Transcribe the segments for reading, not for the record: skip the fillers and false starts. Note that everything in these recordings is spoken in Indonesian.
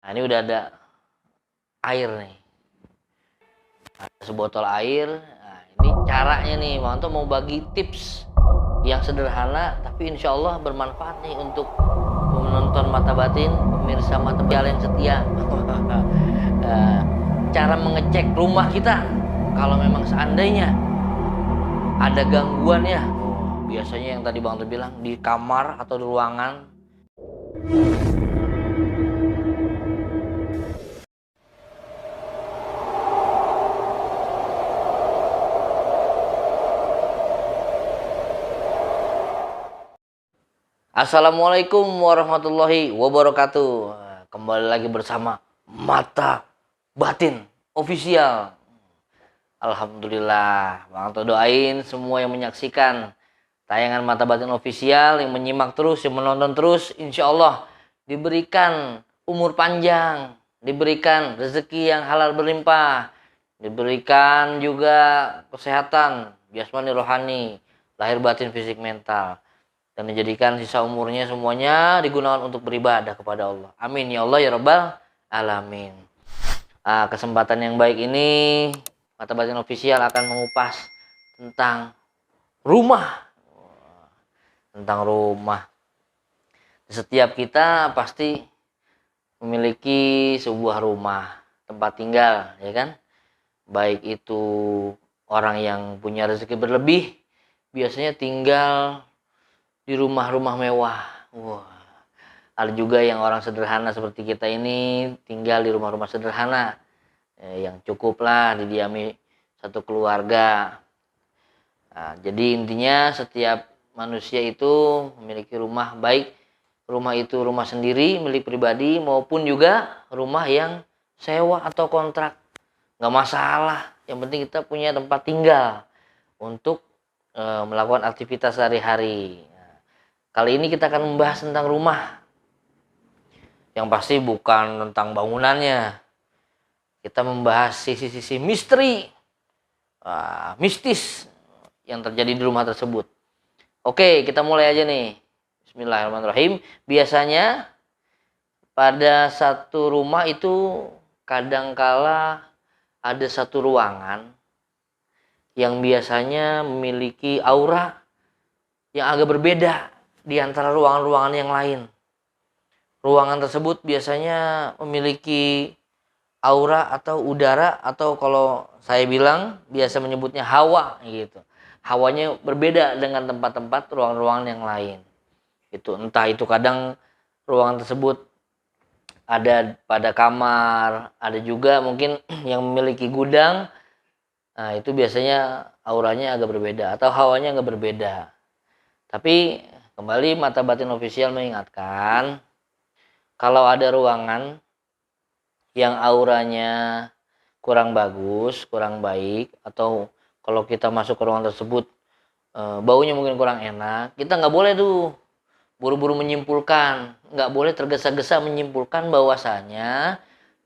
Nah, ini udah ada air nih. Ada sebotol air. Nah, ini caranya nih, Bang Anto mau bagi tips yang sederhana tapi insya Allah bermanfaat nih untuk menonton Mata Batin, pemirsa Mata Batin yang setia. Cara mengecek rumah kita kalau memang seandainya ada gangguan ya. Biasanya yang tadi Bang Anto bilang di kamar atau di ruangan. Assalamualaikum warahmatullahi wabarakatuh. Kembali lagi bersama Mata Batin Official. Alhamdulillah, Bang Anto doain semua yang menyaksikan tayangan Mata Batin Official, yang menyimak terus, yang menonton terus, insya Allah diberikan umur panjang, diberikan rezeki yang halal berlimpah, diberikan juga kesehatan jasmani rohani, lahir batin fisik mental, dan dijadikan sisa umurnya semuanya digunakan untuk beribadah kepada Allah. Amin ya Allah ya Rabbal Alamin. Kesempatan yang baik ini Mata Batin Official akan mengupas tentang rumah. Tentang rumah. Setiap kita pasti memiliki sebuah rumah, tempat tinggal, ya kan? Baik itu orang yang punya rezeki berlebih, biasanya tinggal di rumah-rumah mewah. Wah. Ada juga yang orang sederhana seperti kita ini tinggal di rumah-rumah sederhana yang cukuplah didiami satu keluarga. Nah, jadi intinya setiap manusia itu memiliki rumah, baik rumah itu rumah sendiri milik pribadi maupun juga rumah yang sewa atau kontrak. Nggak masalah, yang penting kita punya tempat tinggal untuk melakukan aktivitas sehari-hari. Kali ini kita akan membahas tentang rumah. Yang pasti bukan tentang bangunannya. Kita membahas sisi-sisi misteri, mistis yang terjadi di rumah tersebut. Oke, kita mulai aja nih. Bismillahirrahmanirrahim. Biasanya pada satu rumah itu kadangkala ada satu ruangan yang biasanya memiliki aura yang agak berbeda di antara ruangan-ruangan yang lain. Ruangan tersebut biasanya memiliki aura atau udara, atau kalau saya bilang biasa menyebutnya hawa gitu. Hawanya berbeda dengan tempat-tempat ruangan-ruangan yang lain. Itu entah itu kadang ruangan tersebut ada pada kamar, ada juga mungkin yang memiliki gudang. Nah, itu biasanya auranya agak berbeda atau hawanya agak berbeda. Tapi kembali Mata Batin Official mengingatkan, kalau ada ruangan yang auranya kurang bagus, kurang baik, atau kalau kita masuk ke ruangan tersebut baunya mungkin kurang enak, kita nggak boleh tuh buru-buru menyimpulkan, nggak boleh tergesa-gesa menyimpulkan bahwasanya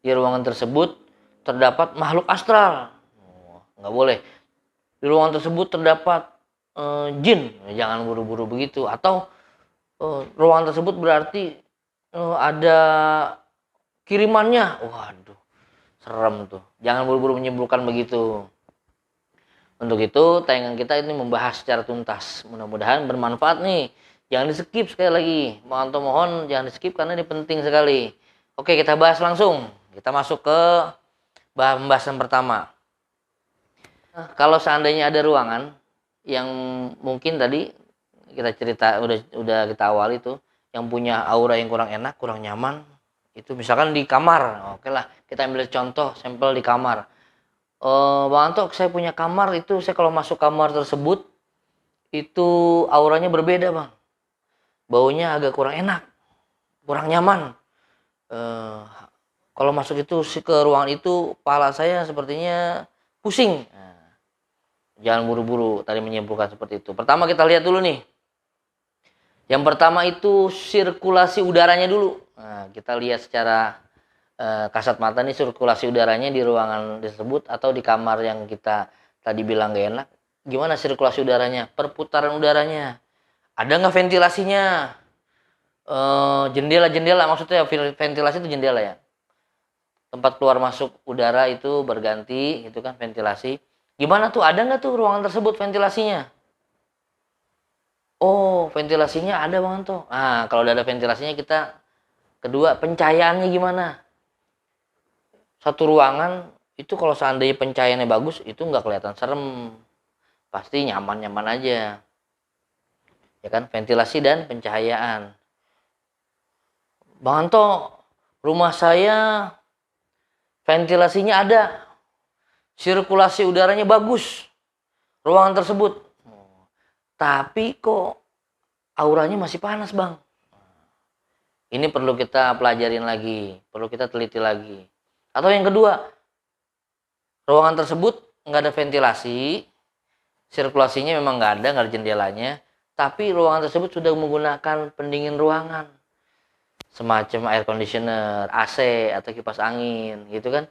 di ruangan tersebut terdapat makhluk astral. Nggak boleh. Di ruangan tersebut terdapat jin, jangan buru-buru begitu. Atau ruangan tersebut berarti ada kirimannya. Waduh, serem tuh. Jangan buru-buru menyimpulkan begitu. Untuk itu tayangan kita ini membahas secara tuntas. Mudah-mudahan bermanfaat nih. Jangan di skip sekali lagi. Bang Anto mohon jangan di skip karena ini penting sekali. Oke, kita bahas langsung. Kita masuk ke pembahasan pertama. Kalau seandainya ada ruangan yang mungkin tadi kita cerita udah kita awali itu, yang punya aura yang kurang enak, kurang nyaman, itu misalkan di kamar. Oke lah, kita ambil contoh sampel di kamar. Bang Anto, saya punya kamar itu, saya kalau masuk kamar tersebut itu auranya berbeda, Bang. Baunya agak kurang enak, kurang nyaman. Kalau masuk itu ke ruangan itu, kepala saya sepertinya pusing. Jangan buru-buru tadi menyimpulkan seperti itu. Pertama kita lihat dulu nih. Yang pertama itu sirkulasi udaranya dulu. Nah, kita lihat secara kasat mata nih sirkulasi udaranya di ruangan tersebut atau di kamar yang kita tadi bilang gak enak. Gimana sirkulasi udaranya? Perputaran udaranya. Ada nggak ventilasinya? Jendela-jendela, maksudnya ventilasi itu jendela ya. tempat keluar masuk udara itu berganti gitu kan, ventilasi. Gimana tuh, ada nggak tuh ruangan tersebut ventilasinya? Oh, ventilasinya ada Bang Anto. Nah, kalau udah ada ventilasinya, kita kedua, pencahayaannya gimana? Satu ruangan itu kalau seandainya pencahayaannya bagus, itu nggak kelihatan serem, pasti nyaman-nyaman aja, ya kan? Ventilasi dan pencahayaan. Bang Anto, rumah saya ventilasinya ada, sirkulasi udaranya bagus, ruangan tersebut, tapi kok auranya masih panas Bang. Ini perlu kita pelajarin lagi, perlu kita teliti lagi. Atau yang kedua, ruangan tersebut nggak ada ventilasi, sirkulasinya memang nggak ada jendelanya, tapi ruangan tersebut sudah menggunakan pendingin ruangan, semacam air conditioner, AC atau kipas angin, gitu kan.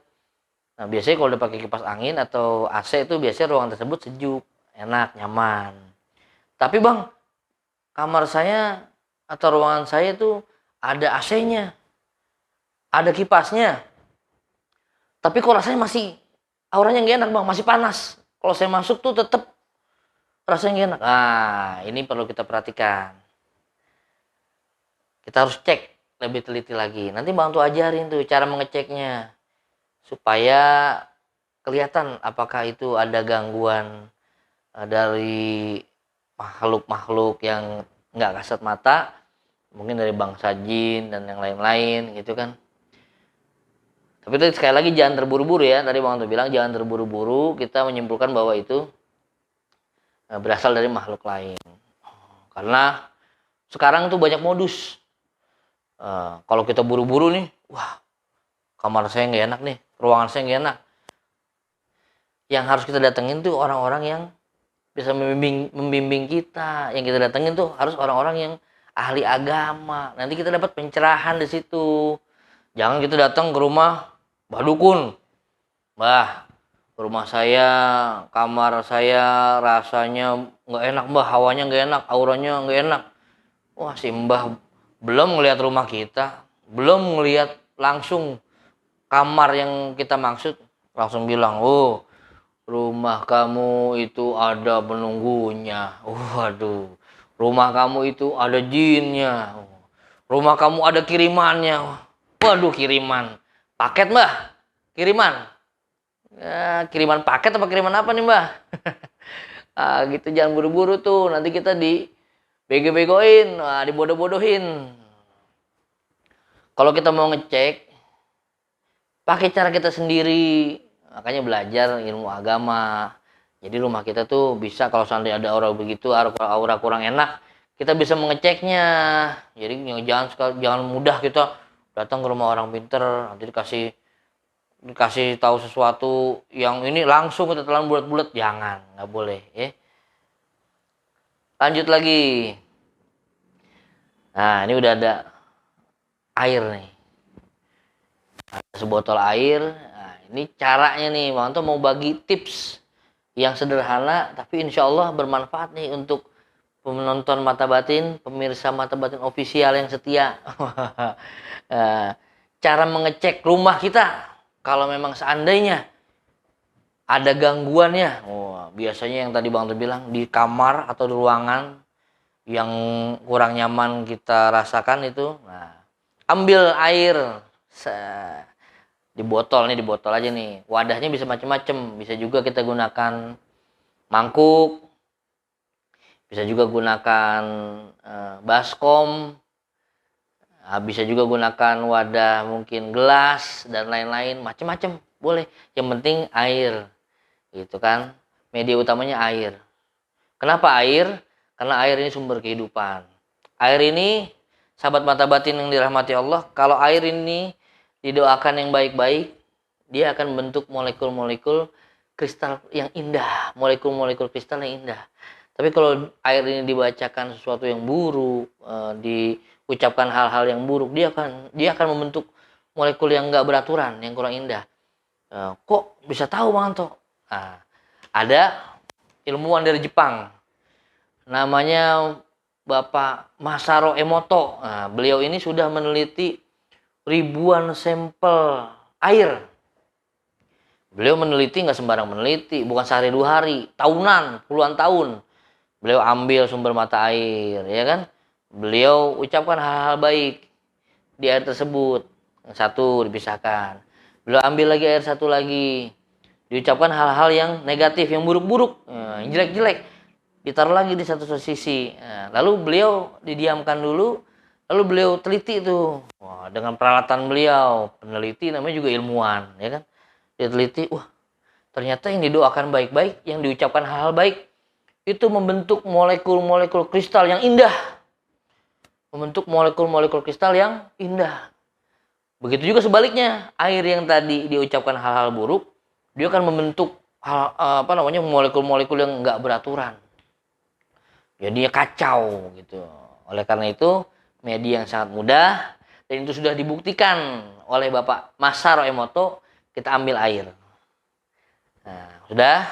Nah, biasanya kalau udah pakai kipas angin atau AC itu biasanya ruangan tersebut sejuk, enak, nyaman. Tapi Bang, kamar saya atau ruangan saya tuh ada AC-nya, ada kipasnya, tapi kok rasanya masih, auranya nggak enak Bang, masih panas. Kalau saya masuk tuh tetap rasanya nggak enak. Nah, ini perlu kita perhatikan. Kita harus cek lebih teliti lagi. Nanti Bang tuh ajarin tuh cara mengeceknya, supaya kelihatan apakah itu ada gangguan dari makhluk-makhluk yang nggak kasat mata, mungkin dari bangsa jin dan yang lain-lain gitu kan. Tapi itu sekali lagi jangan terburu-buru ya. Tadi Bang tuh bilang jangan terburu-buru kita menyimpulkan bahwa itu berasal dari makhluk lain. Karena sekarang tuh banyak modus. Kalau kita buru-buru nih, wah kamar saya nggak enak nih, ruangan saya nggak enak. Yang harus kita datengin tuh orang-orang yang bisa membimbing kita. Yang kita datengin tuh harus orang-orang yang ahli agama. Nanti kita dapat pencerahan di situ. Jangan kita datang ke rumah Mbah Dukun. Mbah, rumah saya, kamar saya rasanya nggak enak Mbah, hawanya nggak enak, auranya nggak enak. Wah, si Mbah belum ngelihat rumah kita, belum ngelihat langsung kamar yang kita maksud, langsung bilang, oh rumah kamu itu ada penunggunya. Waduh, rumah kamu itu ada jinnya. Rumah kamu ada kirimannya. Waduh, kiriman. Paket Mbah, kiriman. Ya, kiriman paket apa kiriman apa nih Mbah? Gitu, jangan buru-buru tuh. Nanti kita di bego-begoin, dibodoh-bodohin. Kalau kita mau ngecek, pakai cara kita sendiri. Makanya belajar ilmu agama. Jadi rumah kita tuh bisa, kalau seandainya ada aura begitu, aura kurang enak, kita bisa mengeceknya. Jadi jangan mudah kita datang ke rumah orang pinter, nanti dikasih tahu sesuatu yang ini langsung kita telan bulat-bulat, jangan, nggak boleh ya. Lanjut lagi. Nah, ini udah ada air nih, ada sebotol air. Nah, ini caranya nih, Bang Anto mau bagi tips yang sederhana tapi insya Allah bermanfaat nih untuk penonton Mata Batin, pemirsa Mata Batin official yang setia. Cara mengecek rumah kita kalau memang seandainya ada gangguannya. Biasanya yang tadi Bang Anto bilang, di kamar atau di ruangan yang kurang nyaman kita rasakan itu. Nah, ambil air di botol aja nih. Wadahnya bisa macam-macam. Bisa juga kita gunakan mangkuk, bisa juga gunakan baskom, bisa juga gunakan wadah mungkin gelas dan lain-lain, macam-macam boleh. Yang penting air, gitu kan. Media utamanya air. Kenapa air? Karena air ini sumber kehidupan. Air ini, sahabat Mata Batin yang dirahmati Allah, kalau air ini didoakan yang baik-baik, dia akan membentuk molekul-molekul kristal yang indah, molekul-molekul kristal yang indah. Tapi kalau air ini dibacakan sesuatu yang buruk, diucapkan hal-hal yang buruk, dia akan membentuk molekul yang enggak beraturan, yang kurang indah. Kok bisa tahu Bang Anto? Nah, ada ilmuwan dari Jepang, namanya Bapak Masaru Emoto. Nah, beliau ini sudah meneliti ribuan sampel air. Beliau meneliti nggak sembarang meneliti, bukan sehari 2 hari, tahunan, puluhan tahun. Beliau ambil sumber mata air, ya kan? Beliau ucapkan hal-hal baik di air tersebut. Yang satu dipisahkan. Beliau ambil lagi air satu lagi. Diucapkan hal-hal yang negatif, yang buruk-buruk, yang jelek-jelek. Ditaruh lagi di satu sisi. Lalu beliau didiamkan dulu. Lalu beliau teliti itu. Wah, dengan peralatan beliau, peneliti namanya juga ilmuwan, ya kan? Dia teliti, wah ternyata yang didoakan baik-baik, yang diucapkan hal-hal baik, itu membentuk molekul-molekul kristal yang indah. Membentuk molekul-molekul kristal yang indah. Begitu juga sebaliknya, air yang tadi diucapkan hal-hal buruk, dia akan membentuk molekul-molekul yang nggak beraturan. Jadinya kacau gitu. Oleh karena itu, media yang sangat mudah, dan itu sudah dibuktikan oleh Bapak Masaru Emoto, kita ambil air. Nah, sudah.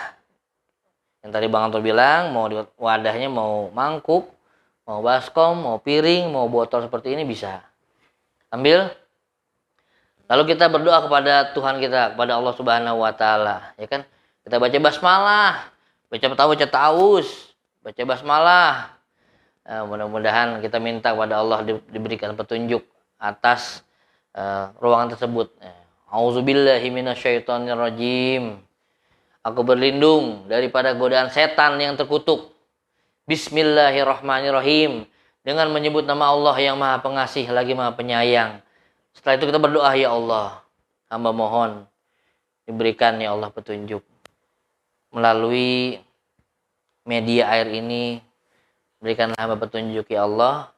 Yang tadi Bang Anto bilang, mau wadahnya mau mangkuk, mau baskom, mau piring, mau botol seperti ini bisa. Ambil. Lalu kita berdoa kepada Tuhan kita, kepada Allah Subhanahu wa taala, ya kan? Kita baca basmalah, baca taus, baca basmalah. Mudah-mudahan kita minta kepada Allah diberikan petunjuk atas ruangan tersebut. Auzubillahi minasyaitonirrajim. Aku berlindung daripada godaan setan yang terkutuk. Bismillahirrahmanirrahim. Dengan menyebut nama Allah yang Maha Pengasih lagi Maha Penyayang. Setelah itu kita berdoa, ya Allah, hamba mohon diberikan ya Allah petunjuk. Melalui media air ini, berikanlah hamba petunjuk ya Allah.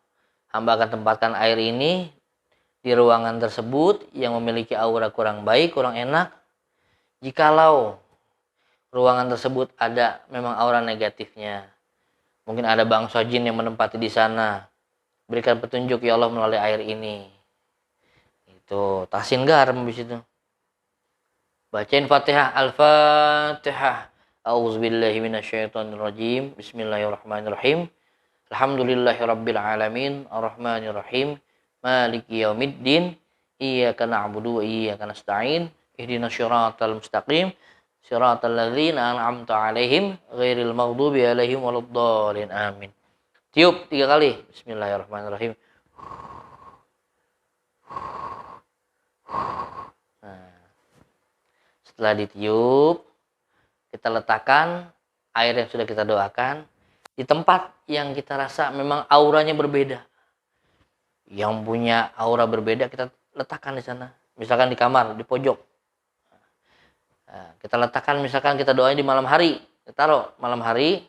Hamba akan tempatkan air ini di ruangan tersebut yang memiliki aura kurang baik, kurang enak. Jikalau ruangan tersebut ada memang aura negatifnya, mungkin ada bangsa jin yang menempati di sana, berikan petunjuk ya Allah melalui air ini. Itu tahsin garam di situ. Bacain Fatihah, Al-Fatihah. A'udzubillahi minasyaitonirrajim. Bismillahirrahmanirrahim. Alhamdulillahirabbil alamin, arrahmanirrahim, maliki yaumiddin, iyyaka na'budu wa iyyaka nasta'in, ihdinas siratal mustaqim, siratal ladzina an'amta 'alaihim ghairil maghdubi 'alaihim waladdallin. Amin. Tiup 3 kali. Bismillahirrahmanirrahim. Nah, setelah ditiup, kita letakkan air yang sudah kita doakan di tempat yang kita rasa memang auranya berbeda. Yang punya aura berbeda kita letakkan di sana. Misalkan di kamar, di pojok. Nah, kita letakkan, misalkan kita doain di malam hari, kita taruh malam hari.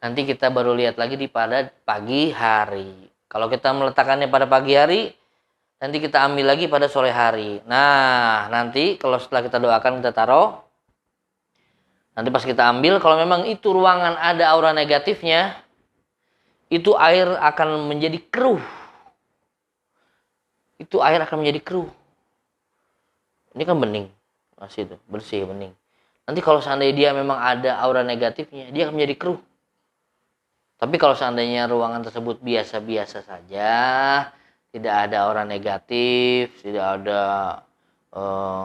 Nanti kita baru lihat lagi pada pagi hari. Kalau kita meletakkannya pada pagi hari, nanti kita ambil lagi pada sore hari. Nah, nanti kalau setelah kita doakan kita taruh. Nanti pas kita ambil, kalau memang itu ruangan ada aura negatifnya, itu air akan menjadi keruh. Itu air akan menjadi keruh. Ini kan bening. Masih itu, bersih, bening. Nanti kalau seandainya dia memang ada aura negatifnya, dia akan menjadi keruh. Tapi kalau seandainya ruangan tersebut biasa-biasa saja, tidak ada aura negatif, tidak ada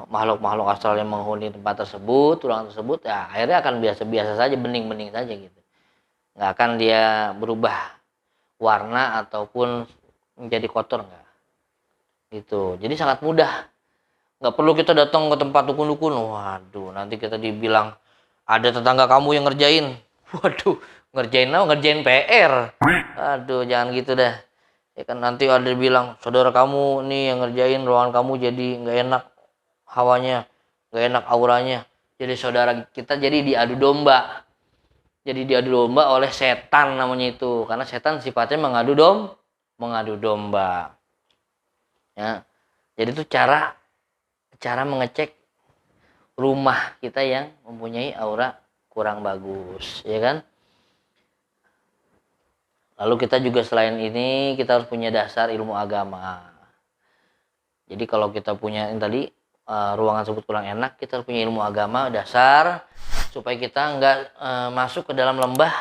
makhluk-makhluk astral yang menghuni tempat tersebut, ruangan tersebut, ya airnya akan biasa-biasa saja, bening-bening saja gitu. Nggak akan dia berubah warna ataupun menjadi kotor, nggak. Gitu. Jadi sangat mudah. Nggak perlu kita datang ke tempat dukun-dukun. Waduh, nanti kita dibilang ada tetangga kamu yang ngerjain. Waduh, ngerjain apa? Ngerjain PR. Aduh, jangan gitu dah. Ya kan nanti ada bilang saudara kamu nih yang ngerjain ruangan kamu jadi nggak enak hawanya, nggak enak auranya. Jadi saudara kita jadi diadu domba. Jadi diadu domba oleh setan namanya itu. Karena setan sifatnya mengadu domba. Ya. Jadi itu cara mengecek rumah kita yang mempunyai aura kurang bagus, ya kan? Lalu kita juga selain ini kita harus punya dasar ilmu agama. Jadi kalau kita punya yang tadi ruangan tersebut kurang enak, kita harus punya ilmu agama dasar supaya kita nggak masuk ke dalam lembah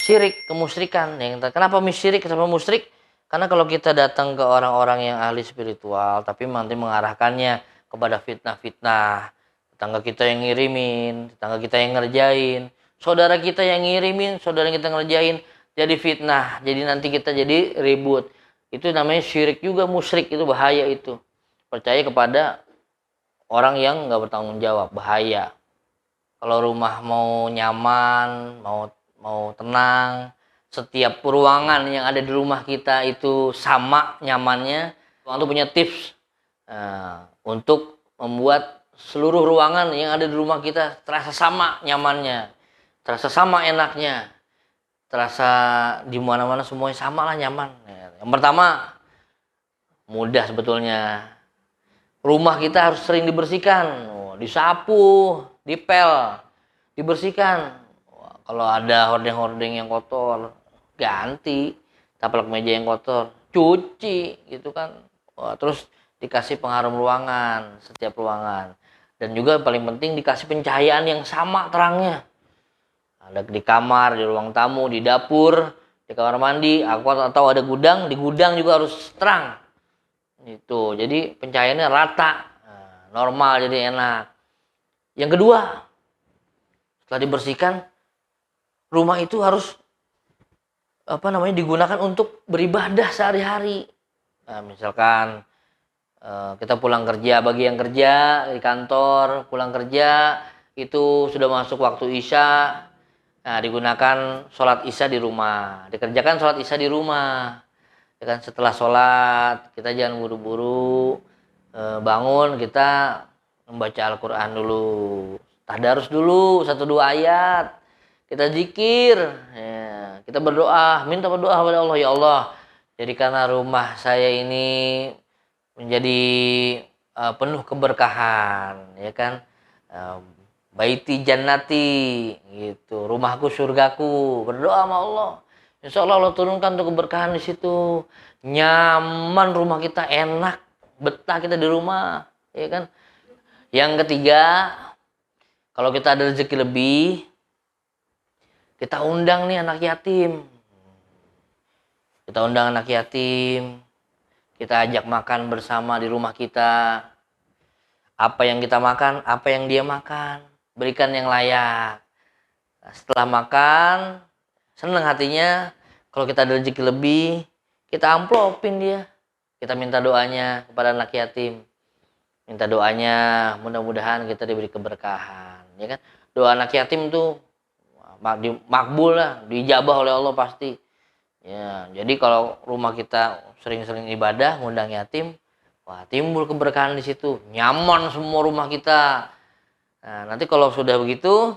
syirik, kemusyrikan. Kenapa syirik, kenapa musyrik? Karena kalau kita datang ke orang-orang yang ahli spiritual, tapi nanti mengarahkannya kepada fitnah-fitnah, tetangga kita yang ngirimin, tetangga kita yang ngerjain, saudara kita yang ngirimin, saudara kita ngerjain, jadi fitnah, jadi nanti kita jadi ribut. Itu namanya syirik juga, musyrik, itu bahaya itu. Percaya kepada orang yang nggak bertanggung jawab, bahaya. Kalau rumah mau nyaman, mau tenang, setiap ruangan yang ada di rumah kita itu sama nyamannya. Orang tuh punya tips untuk membuat seluruh ruangan yang ada di rumah kita terasa sama nyamannya, terasa sama enaknya, terasa di mana-mana semuanya sama lah nyaman. Yang pertama, mudah sebetulnya. Rumah kita harus sering dibersihkan, disapu, dipel, dibersihkan. Kalau ada hordeng-hordeng yang kotor, ganti. Taplak meja yang kotor, cuci, gitu kan. Terus dikasih pengharum ruangan, setiap ruangan. Dan juga paling penting dikasih pencahayaan yang sama terangnya. Ada di kamar, di ruang tamu, di dapur, di kamar mandi, atau ada gudang, di gudang juga harus terang. Itu, jadi pencahayaannya rata, normal, jadi enak. Yang kedua, setelah dibersihkan, rumah itu harus digunakan untuk beribadah sehari-hari. Nah, misalkan kita pulang kerja, bagi yang kerja di kantor, pulang kerja itu sudah masuk waktu isya. Nah, digunakan sholat isya di rumah, dikerjakan sholat isya di rumah. Ya kan, setelah sholat kita jangan buru-buru bangun, kita membaca Al-Quran dulu, tadarus dulu 1-2 ayat, kita zikir, ya, kita berdoa, minta berdoa kepada Allah, ya Allah, jadikanlah rumah saya ini menjadi penuh keberkahan, ya kan, baiti jannati, gitu, rumahku surgaku, berdoa sama Allah. Insya Allah Allah turunkan untuk keberkahan di situ. Nyaman rumah kita, enak, betah kita di rumah, ya kan. Yang ketiga, kalau kita ada rezeki lebih, kita undang nih anak yatim. Kita undang anak yatim, kita ajak makan bersama di rumah kita. Apa yang kita makan, apa yang dia makan, berikan yang layak. Nah, setelah makan, senang hatinya, kalau kita ada rezeki lebih, kita amplopin dia. Kita minta doanya kepada anak yatim. Minta doanya, mudah-mudahan kita diberi keberkahan. Ya kan? Doa anak yatim tuh makbul lah, dijabah oleh Allah pasti. Ya, jadi kalau rumah kita sering-sering ibadah, ngundang yatim, wah, timbul keberkahan di situ. Nyaman semua rumah kita. Nah, nanti kalau sudah begitu,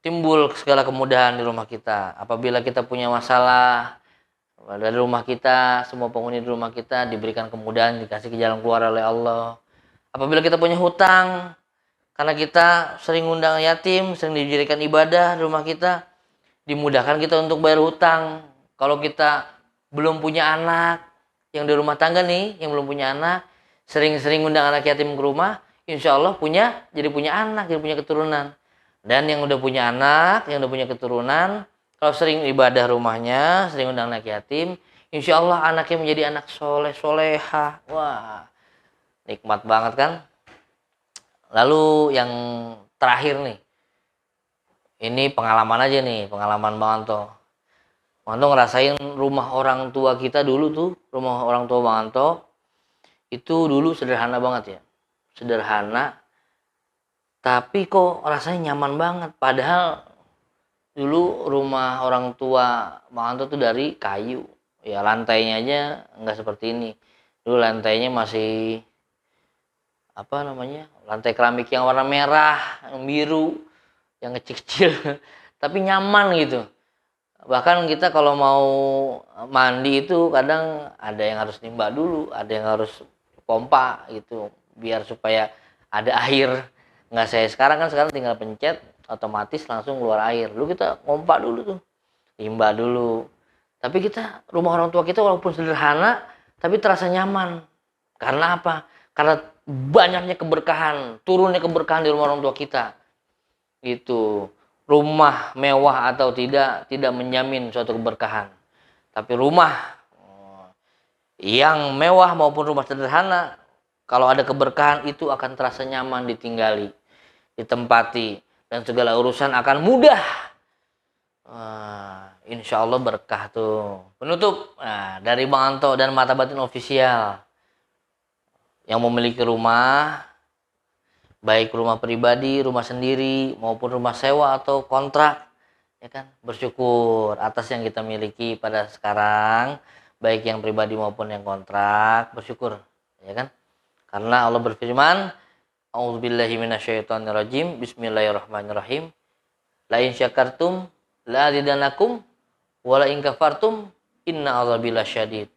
timbul segala kemudahan di rumah kita. Apabila kita punya masalah dari rumah kita, semua penghuni di rumah kita diberikan kemudahan, dikasih ke jalan keluar oleh Allah. Apabila kita punya hutang, karena kita sering undang yatim, sering dijadikan ibadah di rumah kita, dimudahkan kita untuk bayar hutang. Kalau kita belum punya anak, yang di rumah tangga nih, yang belum punya anak, sering-sering undang anak yatim ke rumah, insya Allah jadi punya anak, jadi punya keturunan. Dan yang udah punya anak, yang udah punya keturunan, kalau sering ibadah rumahnya, sering undang anak yatim, insya Allah anaknya menjadi anak soleh, soleha. Wah, nikmat banget kan? Lalu yang terakhir nih, ini pengalaman aja nih, pengalaman Bang Anto. Bang Anto ngerasain rumah orang tua kita dulu tuh, rumah orang tua Bang Anto, itu dulu sederhana banget ya. Sederhana, tapi kok rasanya nyaman banget. Padahal dulu rumah orang tua Bang Anto tuh dari kayu. Ya lantainya aja nggak seperti ini. Dulu lantainya masih lantai keramik yang warna merah, yang biru, yang kecil-kecil. Tapi nyaman gitu. Bahkan kita kalau mau mandi itu kadang ada yang harus nimba dulu, ada yang harus pompa gitu, biar supaya ada air. Nggak saya sekarang tinggal pencet otomatis langsung keluar air. Dulu kita pompa dulu tuh, nimba dulu. Tapi rumah orang tua kita walaupun sederhana tapi terasa nyaman. Karena apa? Karena banyaknya keberkahan, turunnya keberkahan di rumah orang tua kita. Gitu. Rumah mewah atau tidak menjamin suatu keberkahan. Tapi rumah yang mewah maupun rumah sederhana, kalau ada keberkahan itu akan terasa nyaman ditinggali, ditempati, dan segala urusan akan mudah. Insya Allah berkah tuh. Penutup dari Bang Anto dan Mata Batin Official. Yang memiliki rumah, baik rumah pribadi, rumah sendiri, maupun rumah sewa atau kontrak, ya kan, bersyukur atas yang kita miliki pada sekarang, baik yang pribadi maupun yang kontrak, bersyukur, ya kan, karena Allah berfirman, A'udzubillahi minasyaitonirrajim, Bismillahirrahmanirrahim, la in syakartum la azidanakum wa la in kafartum inna azabi lasyadid.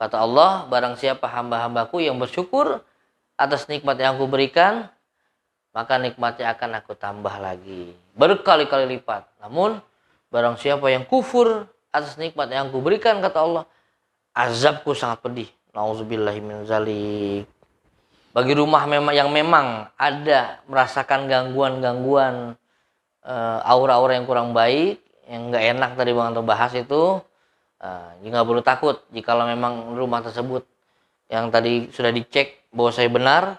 Kata Allah, barang siapa hamba-hambaku yang bersyukur atas nikmat yang aku berikan, maka nikmatnya akan aku tambah lagi berkali-kali lipat. Namun barang siapa yang kufur atas nikmat yang aku berikan, kata Allah, azabku sangat pedih. Nauzubillahi min zalik. Bagi rumah yang memang ada merasakan gangguan-gangguan aura-aura yang kurang baik, yang nggak enak tadi Bang Anto bahas itu, nggak perlu takut jikalau memang rumah tersebut yang tadi sudah dicek bahwa saya benar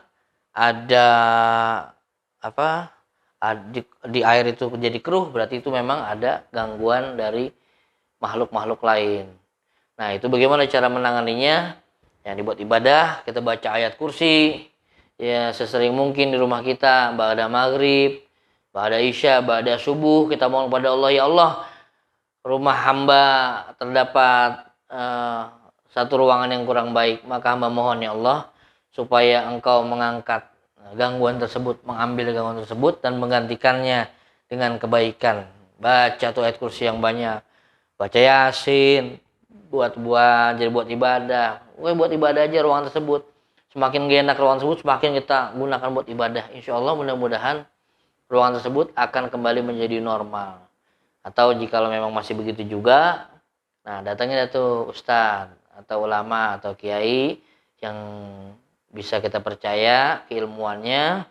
ada di air itu menjadi keruh, berarti itu memang ada gangguan dari makhluk-makhluk lain. Nah, itu bagaimana cara menanganinya? Yang dibuat ibadah, kita baca ayat kursi ya sesering mungkin di rumah kita, ba'da maghrib, ba'da isya, ba'da subuh, kita mohon kepada Allah, ya Allah, rumah hamba terdapat satu ruangan yang kurang baik, maka hamba mohon ya Allah supaya engkau mengangkat gangguan tersebut, mengambil gangguan tersebut dan menggantikannya dengan kebaikan. Baca tuh ayat kursi yang banyak, baca Yasin, buat ibadah. Buat ibadah aja ruangan tersebut. Semakin gak enak ruangan tersebut, semakin kita gunakan buat ibadah. Insya Allah mudah-mudahan ruangan tersebut akan kembali menjadi normal. Atau jikalau memang masih begitu juga, nah datangnya tuh ustadz atau ulama atau kiai yang bisa kita percaya keilmuannya,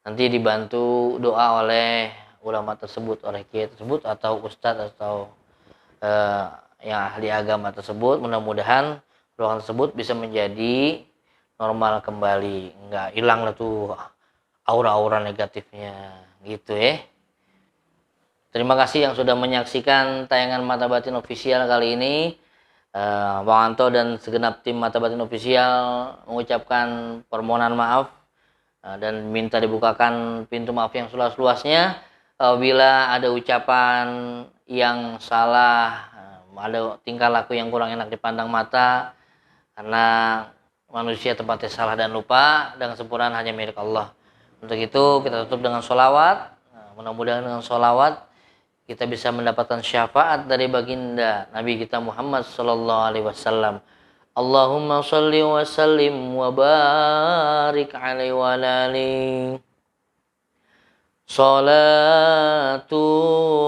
nanti dibantu doa oleh ulama tersebut, oleh kiai tersebut atau ustadz atau yang ahli agama tersebut. Mudah-mudahan ruangan tersebut bisa menjadi normal kembali, nggak hilang lah tuh aura-aura negatifnya gitu ya. Terima kasih yang sudah menyaksikan tayangan Mata Batin Official kali ini. Bang Anto dan segenap tim Mata Batin Official mengucapkan permohonan maaf dan minta dibukakan pintu maaf yang seluas-luasnya apabila ada ucapan yang salah, ada tingkah laku yang kurang enak dipandang mata, karena manusia tempatnya salah dan lupa, dan kesempurnaan hanya milik Allah. Untuk itu kita tutup dengan sholawat. Mudah-mudahan dengan sholawat kita bisa mendapatkan syafaat dari baginda Nabi kita Muhammad sallallahu alaihi wasallam. Allahumma shalli wa sallim wa barik alaihi wa alihi. Salatu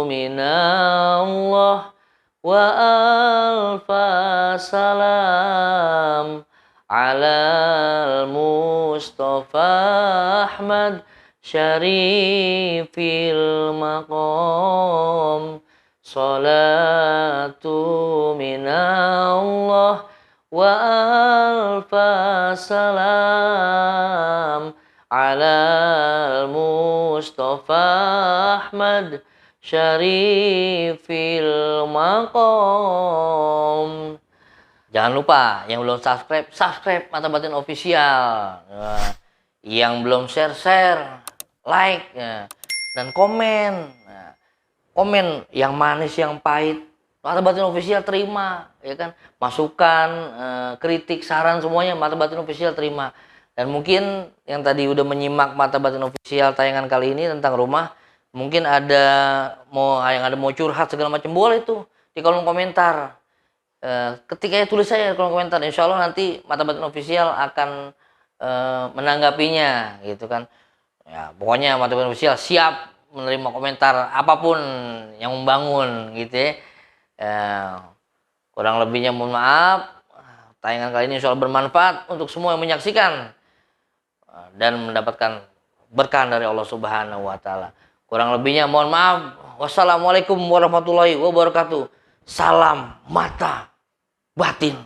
minallah wa alfa salam ala al-Mustafa Ahmad syarifil maqam. Salatu minallah wa alfa salam ala al-Mustafa Ahmad syarifil maqam. Jangan lupa yang belum subscribe Mata Batin Official. Yang belum share, like dan komen. Komen yang manis, yang pahit, Mata Batin Official terima, ya kan? Masukan, kritik, saran semuanya Mata Batin Official terima. Dan mungkin yang tadi udah menyimak Mata Batin Official tayangan kali ini tentang rumah, mungkin ada mau curhat segala macam, boleh tuh di kolom komentar. Ketika tulis saya di kolom komentar, insya Allah nanti Mata Batin Official akan menanggapinya gitu kan. Ya, pokoknya Mata Batin Official siap menerima komentar apapun yang membangun gitu ya. Kurang lebihnya mohon maaf. Tayangan kali ini insya Allah bermanfaat untuk semua yang menyaksikan dan mendapatkan berkah dari Allah Subhanahu wa taala. Kurang lebihnya mohon maaf. Wassalamualaikum warahmatullahi wabarakatuh. Salam Mata Batin.